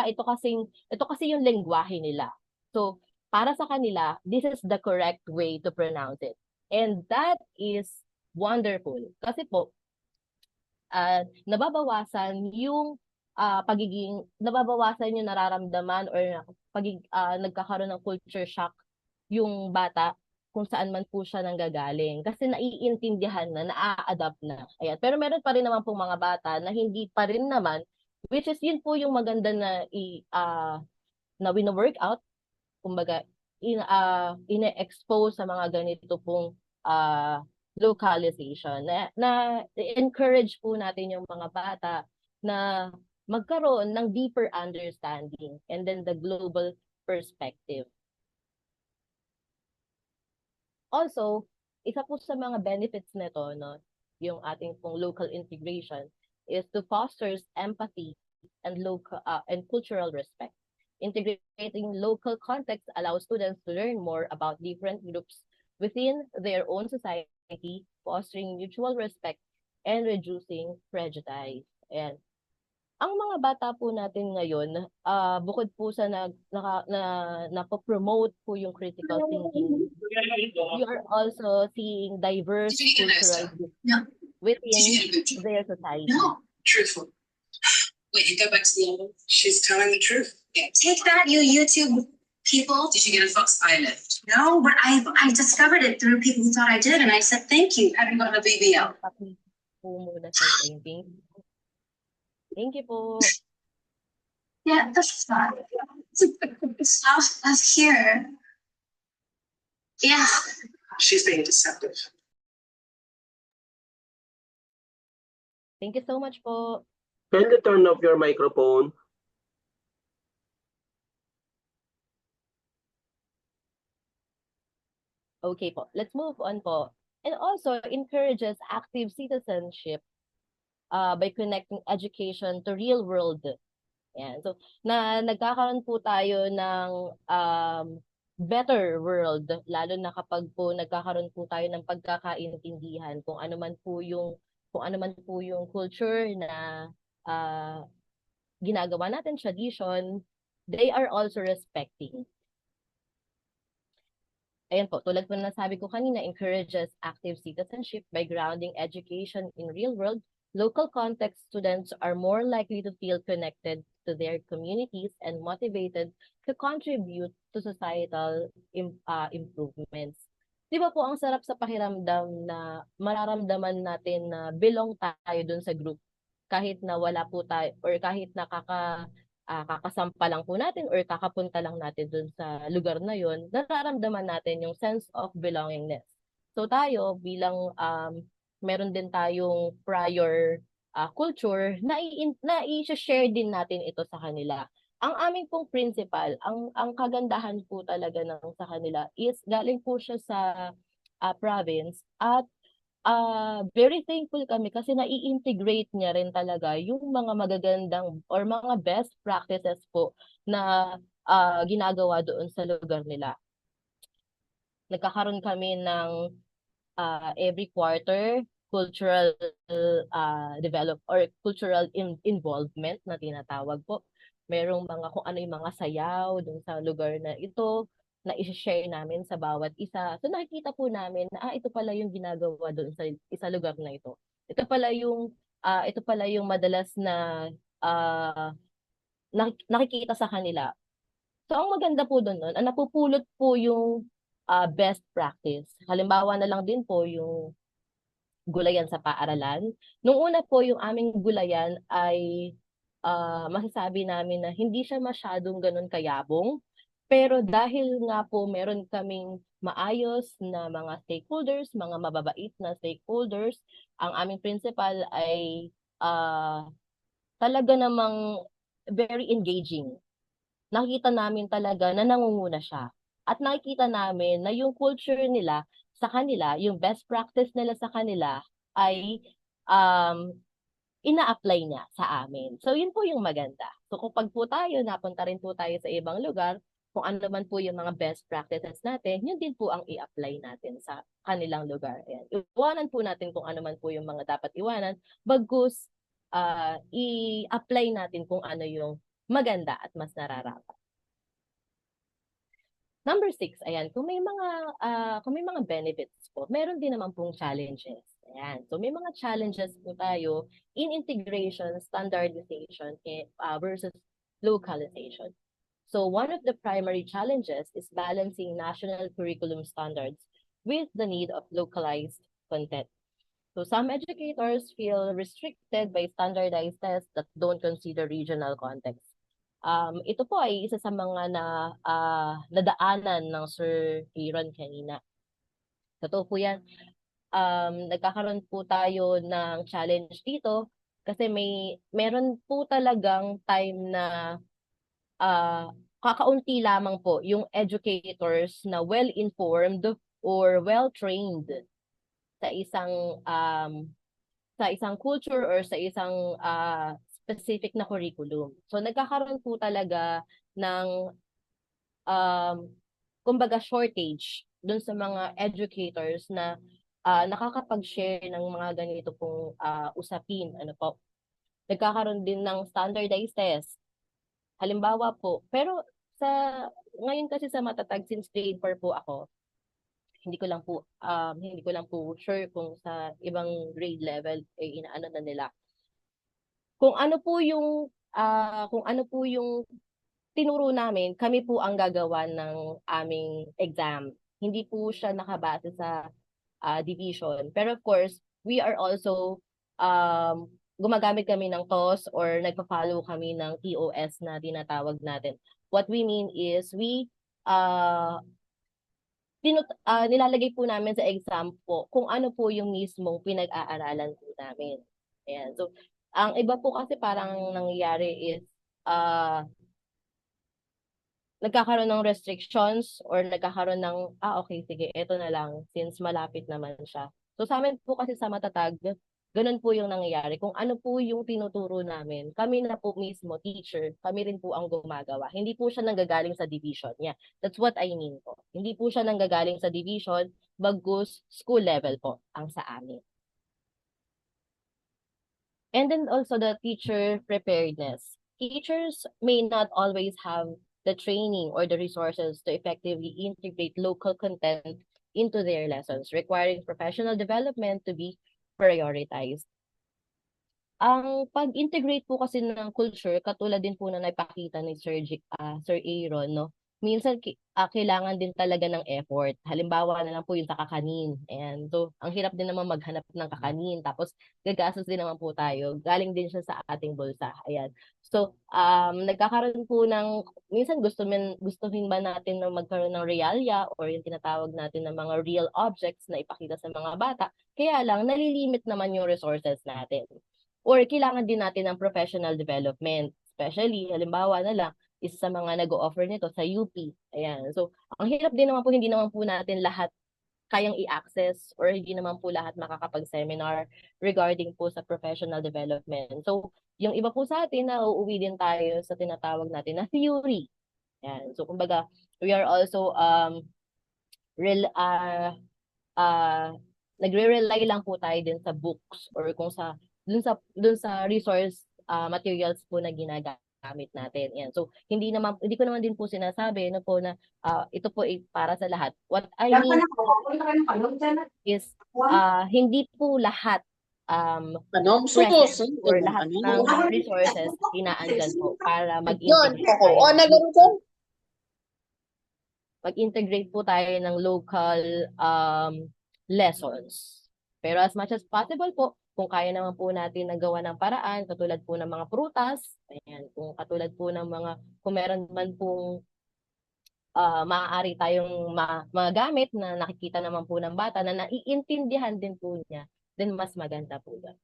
[SPEAKER 2] ito kasi yung lengguwahe nila. So, para sa kanila, this is the correct way to pronounce it. And that is wonderful. Kasi po, nababawasan yung nababawasan yung nararamdaman or nagkakaroon ng culture shock yung bata kung saan man po siya nanggagaling. Kasi naiintindihan na, naa-adapt na. Ayan. Pero meron pa rin naman pong mga bata na hindi pa rin naman, which is yun po yung maganda na wino-workout, kumbaga, ine-expose sa mga ganito pong localization. Na-encourage po natin yung mga bata na magkaroon ng deeper understanding and then the global perspective. Also, isa po sa mga benefits nito, no, yung ating pong local integration is to fosters empathy and local and cultural respect. Integrating local context allows students to learn more about different groups within their own society, fostering mutual respect and reducing prejudice. And ang mga bata po natin ngayon, bukod po sa napopromote po yung critical thinking, we are also seeing diverse cultural groups within their society.
[SPEAKER 5] No, truthful. Wait, go back to the other. She's telling the truth. Yeah. Take that, you YouTube people. Did you get a Fox eye lift? No, but I discovered it through people who thought I did, and I said thank you. Have you got a BBL?
[SPEAKER 2] Papi po muna sa painting. Thank you po.
[SPEAKER 5] Yeah, that's fine. Stuff that's here. Yeah. She's being deceptive.
[SPEAKER 2] Thank you so much po.
[SPEAKER 1] Can you turn off your microphone?
[SPEAKER 2] Okay po, let's move on po. And also encourages active citizenship by connecting education to real world. Yan. So, nagkakaroon po tayo ng better world, lalo na kapag po nagkakaroon po tayo ng pagkakaintindihan kung ano man po yung culture na ginagawa natin, tradition, they are also respecting. Ayan po, tulad po na nasabi ko kanina, encourages active citizenship by grounding education in real world. Local context students are more likely to feel connected to their communities and motivated to contribute to societal improvements. Di ba po ang sarap sa pakiramdam na mararamdaman natin na belong tayo dun sa group kahit na wala po tayo or kahit na kakasampa lang po natin or kakapunta lang natin dun sa lugar na yon, nararamdaman natin yung sense of belongingness. So tayo bilang meron din tayong prior culture na i-share din natin ito sa kanila. Ang aming pong principal, ang kagandahan po talaga ng sa kanila is galing po siya sa province at very thankful kami kasi nai-integrate niya rin talaga yung mga magagandang or mga best practices po na ginagawa doon sa lugar nila. Nagkakaroon kami ng every quarter cultural cultural involvement na tinatawag po. Merong mga kung ano yung mga sayaw doon sa lugar na ito na i-share namin sa bawat isa. So nakikita po namin na ito pala yung ginagawa doon sa isa lugar na ito. Ito pala yung madalas na nakikita sa kanila. So ang maganda po doon, ang napupulot po yung best practice. Halimbawa na lang din po yung gulayan sa paaralan. Nung una po yung aming gulayan ay masasabi namin na hindi siya masyadong ganun kayabong. Pero dahil nga po meron kaming maayos na mga stakeholders, mga mababait na stakeholders, ang aming principal ay talaga namang very engaging. Nakikita namin talaga na nangunguna siya. At nakikita namin na yung culture nila sa kanila, yung best practice nila sa kanila ay ina-apply niya sa amin. So yun po yung maganda. So kung po tayo, napunta rin po tayo sa ibang lugar, kung ano naman po yung mga best practices natin, yun din po ang i-apply natin sa kanilang lugar. Ayan. Iwanan po natin kung ano man po yung mga dapat iwanan, bagkus i-apply natin kung ano yung maganda at mas nararapat. Number 6, ayan, kung may mga benefits po, meron din naman pong challenges. Ayan. So may mga challenges po tayo in integration, standardization, versus localization. So one of the primary challenges is balancing national curriculum standards with the need of localized content. So some educators feel restricted by standardized tests that don't consider regional context. Ito po ay isa sa mga nadaanan ng Sir Aaron kanina. Totoo po yan. Nagkakaroon po tayo ng challenge dito kasi meron po talagang time na kakaunti lamang po yung educators na well-informed or well-trained sa isang culture or sa isang specific na curriculum. So nagkakaroon po talaga ng kumbaga shortage dun sa mga educators na nakakapag-share ng mga ganito pong usapin. Ano po? Nagkakaroon din ng standardized test. Halimbawa po, pero ngayon kasi sa Matatag, since grade 4 po ako, hindi ko lang po sure kung sa ibang grade level ay inaano na nila. Kung ano po yung tinuro namin, kami po ang gagawa ng aming exam. Hindi po siya nakabase sa division. Pero of course, we are also gumagamit kami ng TOS or nagpa-follow kami ng TOS na tinatawag natin. What we mean is nilalagay po namin sa exam po kung ano po yung mismong pinag-aaralan po namin. Ayan. So, ang iba po kasi parang nangyayari is nagkakaroon ng restrictions or nagkakaroon ng, okay, sige, eto na lang since malapit naman siya. So sa amin po kasi sa Matatag, ganun po yung nangyayari. Kung ano po yung tinuturo namin, kami na po mismo, teacher, kami rin po ang gumagawa. Hindi po siya nanggagaling sa division. Yeah, that's what I mean po. Hindi po siya nanggagaling sa division, bagkus school level po ang sa amin. And then also the teacher preparedness. Teachers may not always have the training or the resources to effectively integrate local content into their lessons, requiring professional development to be prioritized. Ang pag-integrate po kasi ng culture, katulad din po na naipakita ni Sir Aaron, no? Minsan kailangan din talaga ng effort. Halimbawa na lang po yung sa kakanin. And so, ang hirap din naman maghanap ng kakanin. Tapos, gagastos din naman po tayo. Galing din siya sa ating bulsa. Ayan. So, nagkakaroon po minsan gustuhin ba natin na magkaroon ng realia or yung tinatawag natin ng mga real objects na ipakita sa mga bata. Kaya lang, nalilimit naman yung resources natin. Or kailangan din natin ng professional development. Especially, halimbawa na lang, isa sa mga nag-o-offer nito sa UP. Ayan. So, ang hirap din naman po, hindi naman po natin lahat kayang i-access or hindi naman po lahat makakapag-seminar regarding po sa professional development. So, yung iba po sa atin, nauuwi din tayo sa tinatawag natin na theory. Ayan. So, kumbaga, we are also nagre-rely lang po tayo din sa books or kung dun sa resource materials po na ginagamit natin. Yan. So, hindi ko naman din po sinasabi no po na ito po ay para sa lahat. What I mean is hindi po lahat present or lahat ng resources inaandyan po para mag-integrate po tayo ng local lessons. Pero as much as possible po, kung kaya naman po natin nagawa ng paraan, katulad po ng mga prutas, ayan, kung katulad po ng kung meron man pong maaari tayong magamit na nakikita naman po ng bata na naiintindihan din po niya, then mas maganda po yan.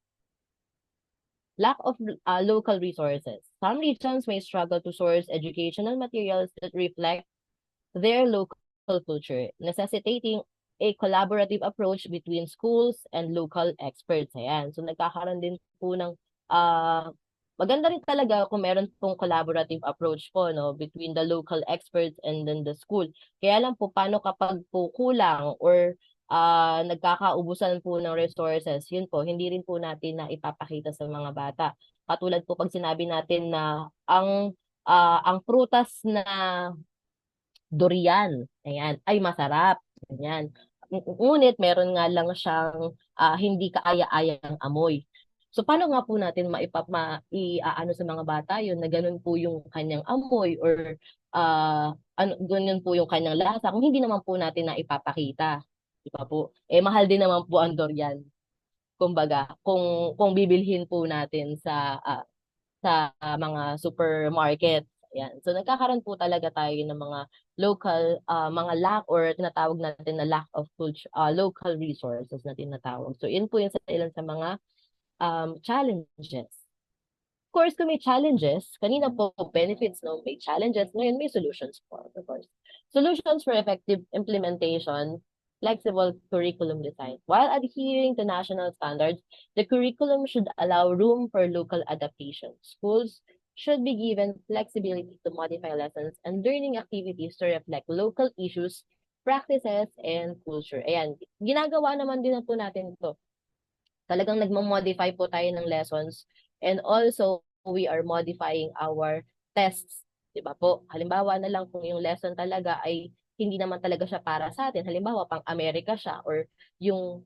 [SPEAKER 2] Lack of local resources. Some regions may struggle to source educational materials that reflect their local culture, necessitating a collaborative approach between schools and local experts. Ayan. So nagkakaroon din po ng maganda rin talaga kung meron pong collaborative approach po no between the local experts and then the school. Kaya lang po paano kapag po kulang or nagkakaubusan po ng resources, yun po, hindi rin po natin na ipapakita sa mga bata. Katulad po pag sinabi natin na ang prutas na durian, ayan, ay masarap. Ayan. ngunit meron nga lang siyang hindi kaaya-ayang amoy. So paano nga po natin iaano sa mga bata yun na ganun po yung kanyang amoy or ganun po yung kanyang lasa kung hindi naman po natin na ipapakita. Di ba po? Mahal din naman po ang durian. Kumbaga, kung bibilhin po natin sa mga supermarket. Ayan. So nagkakaroon po talaga tayo ng mga local mga lack or tinatawag natin na lack of local resources na tinatawag. So yun po yung sa ilan sa mga challenges. Of course, kung may challenges, kanina po benefits, no? May challenges, ngayon may solutions po, of course. Solutions for effective implementation, flexible curriculum design. While adhering to national standards, the curriculum should allow room for local adaptation. Schools should be given flexibility to modify lessons and learning activities to reflect local issues, practices, and culture. Ayan, ginagawa naman din na po natin ito. Talagang nagmo-modify po tayo ng lessons and also we are modifying our tests. Diba po? Halimbawa na lang kung yung lesson talaga ay hindi naman talaga siya para sa atin. Halimbawa, pang Amerika siya or yung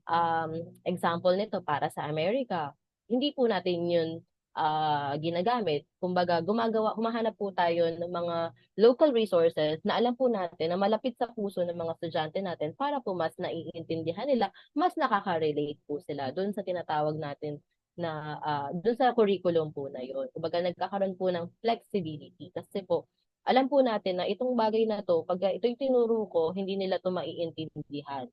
[SPEAKER 2] example nito para sa Amerika. Hindi po natin yun ginagamit. Kumbaga, humahanap po tayo ng mga local resources na alam po natin na malapit sa puso ng mga estudyante natin para po mas naiintindihan nila, mas nakaka-relate po sila doon sa tinatawag natin na doon sa curriculum po na yun. Kumbaga, nagkakaroon po ng flexibility kasi po, alam po natin na itong bagay na to, pag ito yung tinuro ko, hindi nila to maiintindihan.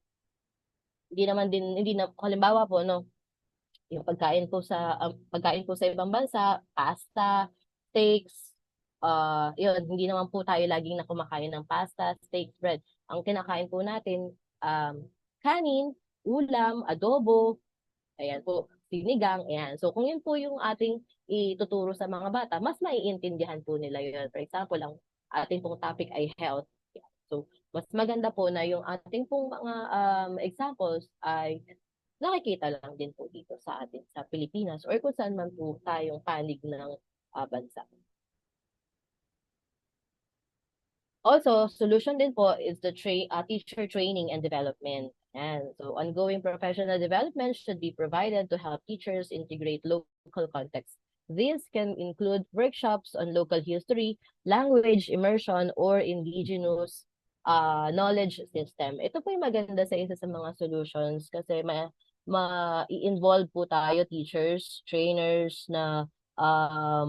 [SPEAKER 2] Hindi na, halimbawa po, no, yung pagkain po sa ibang bansa, pasta, steaks, yun, hindi naman po tayo laging na kumakain ng pasta, steak, bread. Ang kinakain po natin, kanin, ulam, adobo, ayan po, sinigang, ayan. So, kung yun po yung ating ituturo sa mga bata, mas maiintindihan po nila yun. For example, ang ating pong topic ay health. So, mas maganda po na yung ating pong mga examples ay nakikita lang din po dito sa atin sa Pilipinas or kung saan man po tayong panig ng bansa. Also, solution din po is the teacher training and development. And so ongoing professional development should be provided to help teachers integrate local context. This can include workshops on local history, language immersion, or indigenous knowledge system. Ito po yung maganda sa isa sa mga solutions kasi ma-i-involve po tayo, teachers, trainers, na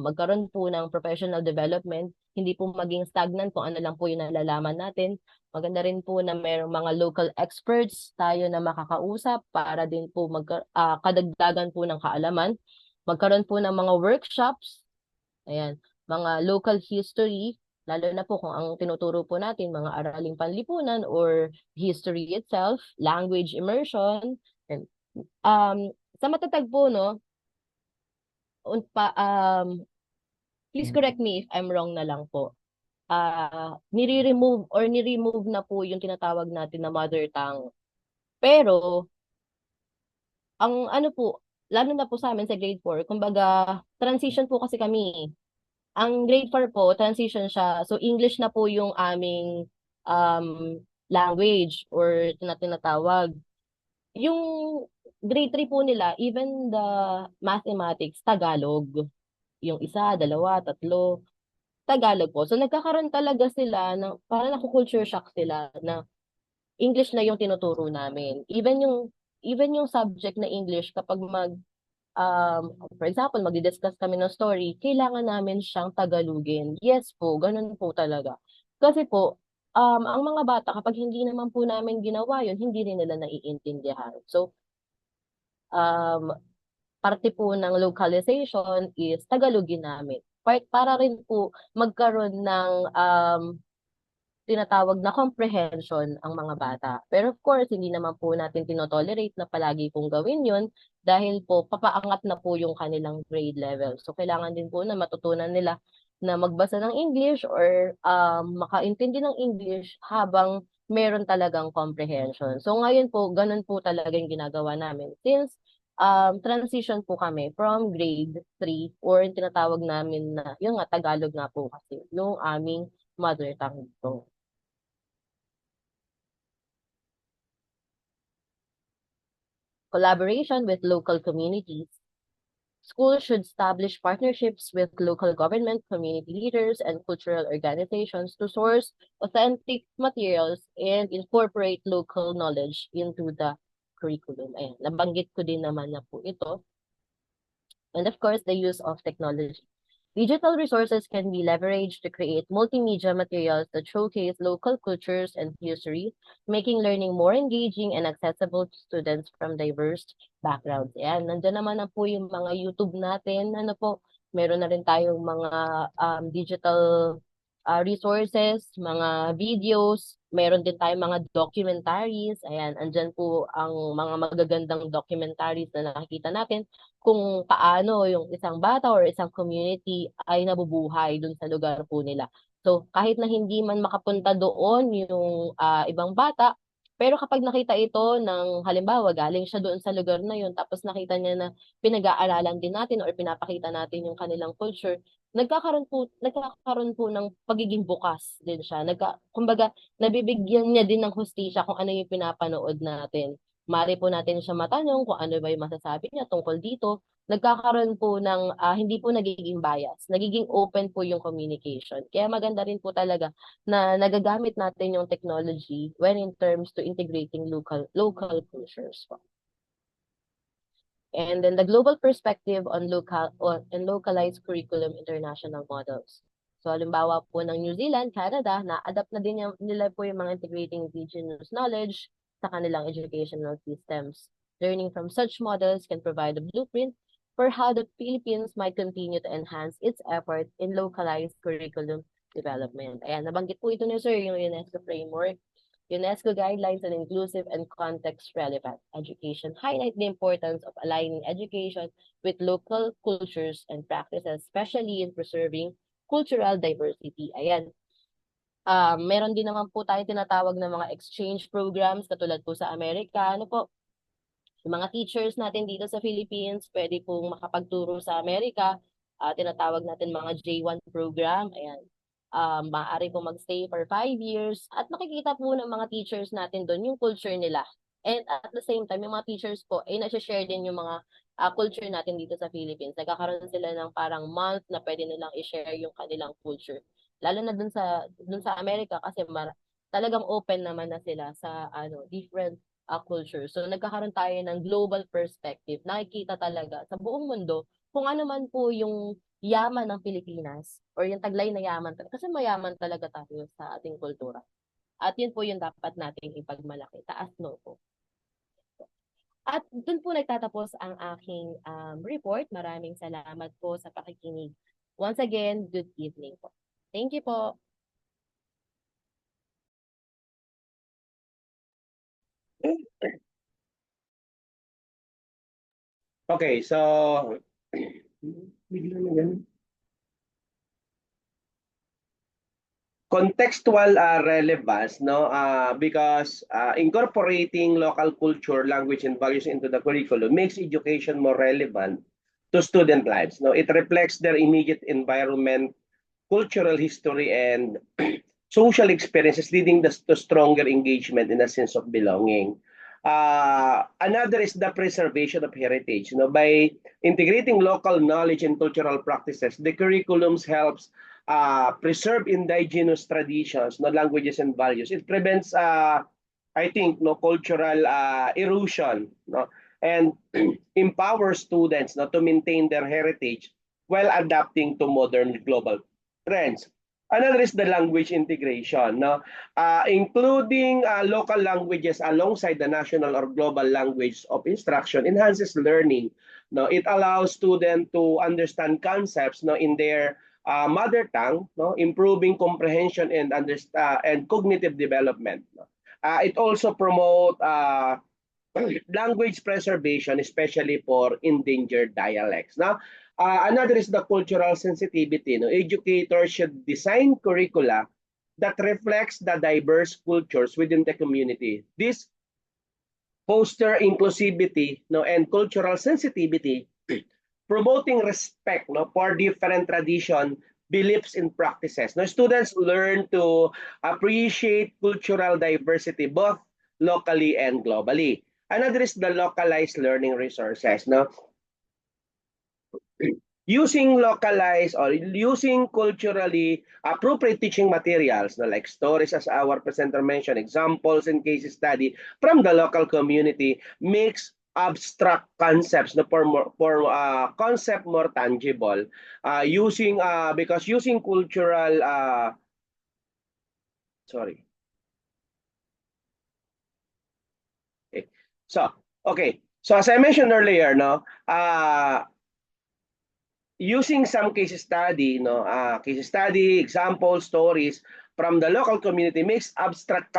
[SPEAKER 2] magkaroon po ng professional development, hindi po maging stagnant kung ano lang po yung nalalaman natin. Maganda rin po na mayroong mga local experts tayo na makakausap para din po kadagdagan po ng kaalaman. Magkaroon po ng mga workshops, ayan, mga local history, lalo na po kung ang tinuturo po natin, mga araling panlipunan or history itself, language immersion, and sa matatag po, no, please correct me if I'm wrong na lang po. Ni-remove na po yung tinatawag natin na mother tongue. Pero, ang ano po, lalo na po sa amin sa grade 4, kumbaga, transition po kasi kami. Ang grade 4 po, transition siya. So, English na po yung aming language or tinatawag. Yung grade 3 po nila, even the mathematics, Tagalog. Yung isa, dalawa, tatlo, Tagalog po. So nagkakaroon talaga sila ng parang naku-culture shock sila na English na yung tinuturo namin. Even yung subject na English kapag for example, magdi-discuss kami ng story, kailangan namin siyang Tagalogin. Yes po, ganun po talaga. Kasi po, ang mga bata kapag hindi naman po namin ginawa yun, hindi rin nila naiintindihan. So, parte po ng localization is Tagalogin namin. Para rin po magkaroon ng tinatawag na comprehension ang mga bata. Pero of course, hindi naman po natin tinotolerate na palagi pong gawin yun dahil po papaangat na po yung kanilang grade level. So kailangan din po na matutunan nila na magbasa ng English or makaintindi ng English habang meron talagang comprehension. So ngayon po, ganun po talaga yung ginagawa namin. Since transition po kami from grade 3 or yung tinatawag namin na, yung nga, Tagalog nga po kasi, yung aming mother tongue po. collaboration with local communities. Schools should establish partnerships with local government, community leaders, and cultural organizations to source authentic materials and incorporate local knowledge into the curriculum. Ayan, nabanggit ko din naman na po ito. And of course, the use of technology. Digital resources can be leveraged to create multimedia materials that showcase local cultures and history, making learning more engaging and accessible to students from diverse backgrounds. Ayan, nandiyan naman na po yung mga YouTube natin. Ano po, meron na rin tayong mga digital resources, mga videos, meron din tayong mga documentaries. Ayan, andyan po ang mga magagandang documentaries na nakikita natin kung paano yung isang bata or isang community ay nabubuhay dun sa lugar po nila. So, kahit na hindi man makapunta doon yung ibang bata, pero kapag nakita ito ng halimbawa, galing siya doon sa lugar na yun, tapos nakita niya na pinag-aaralan din natin or pinapakita natin yung kanilang culture, nagkakaroon po ng pagiging bukas din siya. Kumbaga, nabibigyan niya din ng hustisya kung ano yung pinapanood natin. Mari po natin siya matanong kung ano ba yung masasabi niya tungkol dito. Nagkakaroon po ng hindi po nagiging bias. Nagiging open po yung communication. Kaya maganda rin po talaga na nagagamit natin yung technology when in terms to integrating local cultures po. And then the global perspective on localized curriculum international models. So halimbawa po ng New Zealand, Canada, na-adapt na din nila po yung mga integrating indigenous knowledge sa kanilang educational systems. Learning from such models can provide a blueprint for how the Philippines might continue to enhance its effort in localized curriculum development. Ayan, nabanggit po ito ni Sir, yung UNESCO framework. UNESCO guidelines on inclusive and context-relevant education highlight the importance of aligning education with local cultures and practices, especially in preserving cultural diversity. Ayan. Meron din naman po tayo tinatawag na mga exchange programs katulad po sa Amerika. Ano po? Yung mga teachers natin dito sa Philippines, pwede pong makapagturo sa Amerika. Tinatawag natin mga J1 program. Ayan. Maaari po magstay for 5 years at makikita po ng mga teachers natin doon yung culture nila. And at the same time, yung mga teachers po ay nasa-share din yung mga culture natin dito sa Philippines. Nagkakaroon sila ng parang month na pwede nilang i-share yung kanilang culture. Lalo na dun sa Amerika kasi talagang open naman na sila sa different cultures. So nagkakaroon tayo ng global perspective. Nakikita talaga sa buong mundo kung ano man po yung yaman ng Pilipinas or yung taglay na yaman kasi mayaman talaga tayo sa ating kultura. At yun po yung dapat nating ipagmalaki. Taas no po. At dun po nagtatapos ang aking report. Maraming salamat po sa pakikinig. Once again, good evening po. Thank you po.
[SPEAKER 1] Okay, so contextual relevance, no? Because incorporating local culture, language, and values into the curriculum makes education more relevant to student lives. No, it reflects their immediate environment, cultural history, and social experiences, leading to stronger engagement and a sense of belonging. Another is the preservation of heritage. You know, by integrating local knowledge and cultural practices, the curriculums helps preserve indigenous traditions, no, languages and values. It prevents, I think, no, cultural erosion, no, and empowers students, no, to maintain their heritage while adapting to modern global trends. Another is the language integration, no? Including local languages alongside the national or global language of instruction enhances learning. No? It allows students to understand concepts, no, in their mother tongue, no, improving comprehension and cognitive development. No? It also promotes language preservation, especially for endangered dialects. Now, another is the cultural sensitivity. No? Educators should design curricula that reflects the diverse cultures within the community. This foster inclusivity, no, and cultural sensitivity, promoting respect, no, for different tradition, beliefs, and practices. Now, students learn to appreciate cultural diversity both locally and globally. Another is the localized learning resources, no? Using localized or using culturally appropriate teaching materials, no, like stories, as our presenter mentioned, examples and case study from the local community makes abstract concepts, no, for concept more tangible. Because using cultural sorry. Okay. So as I mentioned earlier, no, using some case study, case study, example, stories from the local community makes abstract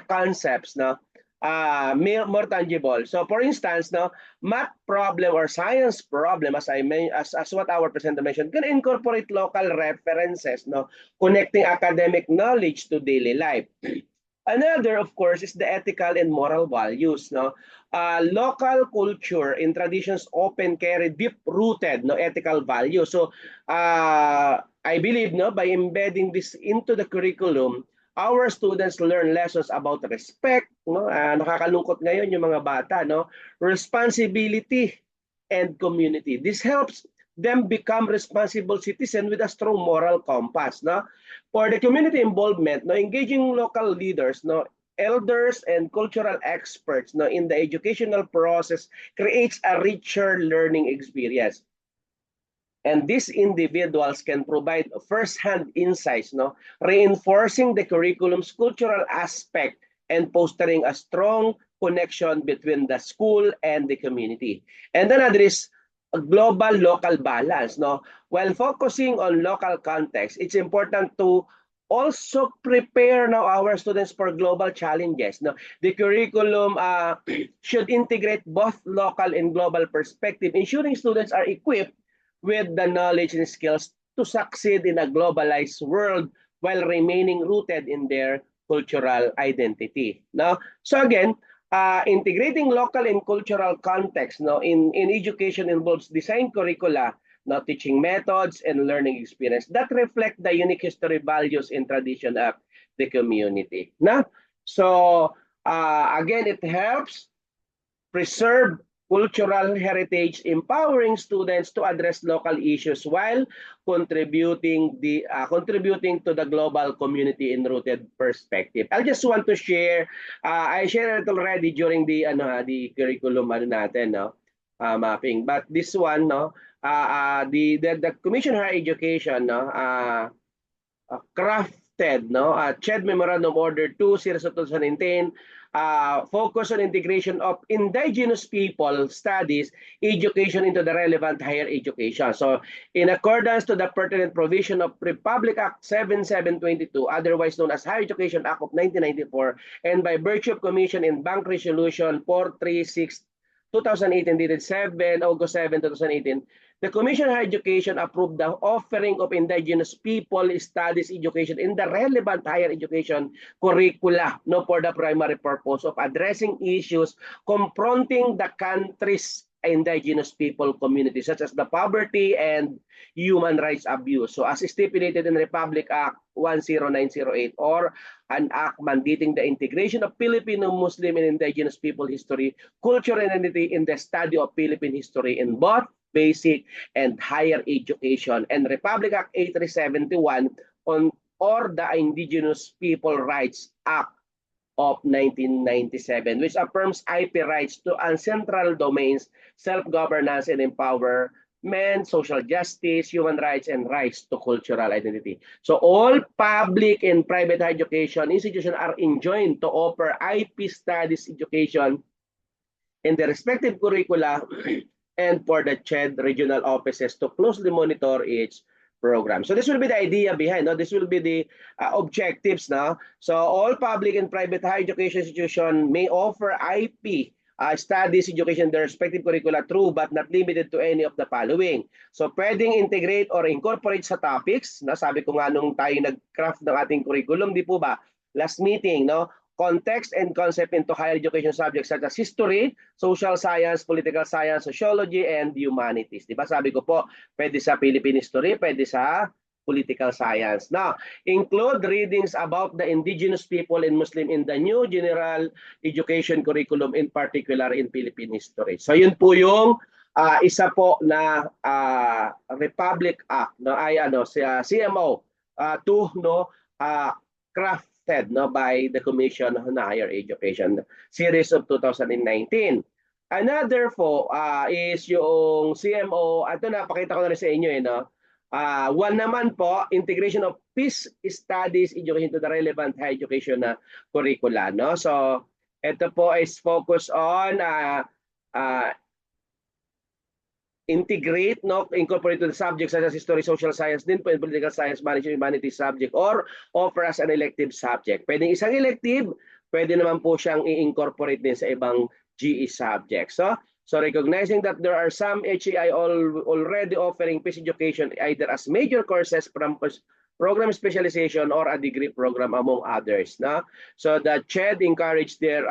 [SPEAKER 1] concepts, more tangible. So, for instance, math problem or science problem, as what our presenter mentioned, can incorporate local references, connecting academic knowledge to daily life. Another, of course, is the ethical and moral values. Local culture and traditions often carry deep-rooted ethical values. So I believe by embedding this into the curriculum, our students learn lessons about respect. Nakakalungkot ngayon yung mga bata. Responsibility and community. This helps them become responsible citizens with a strong moral compass. For the community involvement, engaging local leaders, elders and cultural experts in the educational process creates a richer learning experience. And these individuals can provide first-hand insights, reinforcing the curriculum's cultural aspect and fostering a strong connection between the school and the community. And another is a global local balance. While focusing on local context, it's important to also prepare our students for global challenges. The curriculum should integrate both local and global perspective, ensuring students are equipped with the knowledge and skills to succeed in a globalized world while remaining rooted in their cultural identity. So again, integrating local and cultural context in education involves design curricula, teaching methods and learning experience that reflect the unique history, values, and tradition of the community. So again, it helps preserve cultural heritage, empowering students to address local issues while contributing to the global community in rooted perspective. I just want to share. I shared it already during the curriculum natin, mapping. But this one, the Commission on Higher Education, crafted CHED Memorandum Order 2 Series of 2010, focus on integration of indigenous people studies education into the relevant higher education. So in accordance to the pertinent provision of Republic Act 7722, otherwise known as Higher Education Act of 1994, and by virtue of Commission in Bank Resolution 436 2018 dated August 7, 2018, the Commission on Higher Education approved the offering of indigenous people studies education in the relevant higher education curricula for the primary purpose of addressing issues confronting the country's indigenous people community, such as the poverty and human rights abuse. So as stipulated in Republic Act 10908, or an act mandating the integration of Filipino, Muslim, and indigenous people history, culture, and identity in the study of Philippine history in both basic and higher education, and Republic Act 8371 or the Indigenous People Rights Act of 1997, which affirms IP rights to ancestral domains, self-governance and empowerment, social justice, human rights, and rights to cultural identity. So all public and private higher education institutions are enjoined to offer IP studies education in the respective curricula and for the CHED regional offices to closely monitor its program. So this will be the idea behind. This will be the objectives now. So all public and private higher education institutions may offer IP studies education in their respective curricula, true but not limited to any of the following. So pwedeng integrate or incorporate sa topics. Sabi ko nga nung tayo nag-craft ng ating curriculum, di po ba? Last meeting, context and concept into higher education subjects such as history, social science, political science, sociology, and humanities. Diba? Sabi ko po, pwede sa Philippine history, pwede sa political science. Now, include readings about the indigenous people and Muslim in the new general education curriculum, in particular in Philippine history. So yun po yung isa po na Republic Act, no, ay CMO 2, no, crafted, no, by the Commission on Higher Education series of 2019. Another po is yung CMO, ito napakita ko na rin sa inyo, no. One naman po, integration of peace studies education to the relevant higher education na curricula, no. So ito po is focus on integrate, no, incorporate the subjects such as history, social science, din po, and political science, management, humanities subject, or offer as an elective subject. Pwedeng isang elective, pwede naman po siyang i-incorporate din sa ibang GE subjects. So recognizing that there are some HEI already offering peace education either as major courses from program specialization or a degree program among others. No? So the CHED encouraged their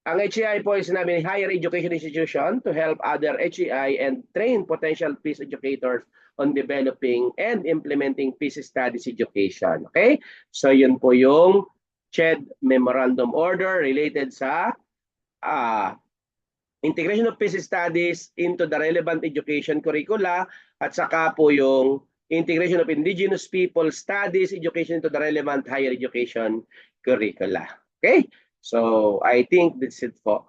[SPEAKER 1] ang HEI po is sinabi ni higher education institution to help other HEI and train potential peace educators on developing and implementing peace studies education. Okay? So yun po yung CHED Memorandum Order related sa integration of peace studies into the relevant education curricula at saka po yung integration of indigenous people studies education into the relevant higher education curricula. Okay? So I think that's it po.